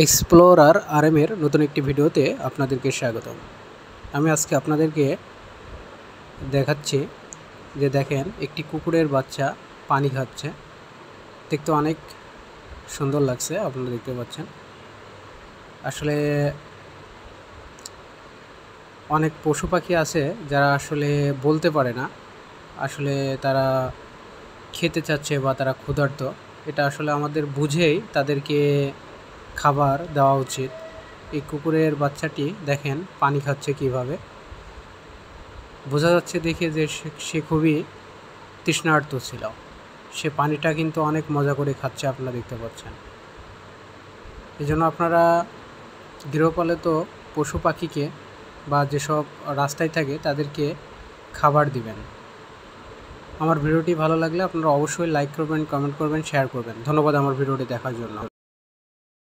Explorer আরএমের নতুন একটি ভিডিওতে আপনাদেরকে স্বাগতম। আমি আজকে আপনাদেরকে দেখাচ্ছি যে দেখেন একটি কুকুরের বাচ্চা পানি খাচ্ছে। দেখতে অনেক সুন্দর লাগছে, আপনারা দেখতে পাচ্ছেন। আসলে অনেক পশু পাখি আছে যারা আসলে বলতে পারে না আসলে তারা খেতে চাচ্ছে বা তারা ক্ষুধার্ত। এটা আসলে আমাদের বুঝেই তাদেরকে খাবার দেওয়া উচিত। এই কুকুরের বাচ্চাটি দেখেন পানি খাচ্ছে কিভাবে। বোঝা যাচ্ছে দেখে যে সে খুবই তৃষ্ণার্ত ছিল। সে পানিটা কিন্তু অনেক মজা করে খাচ্ছে, আপনারা দেখতে পাচ্ছেন। এই জন্য আপনারা গৃহপালিত পশু পাখিকে বা যেসব রাস্তায় থাকে তাদেরকে খাবার দিবেন। আমার ভিডিওটি ভালো লাগলে আপনারা অবশ্যই লাইক করবেন, কমেন্ট করবেন, শেয়ার করবেন। ধন্যবাদ আমার ভিডিওটি দেখার জন্য।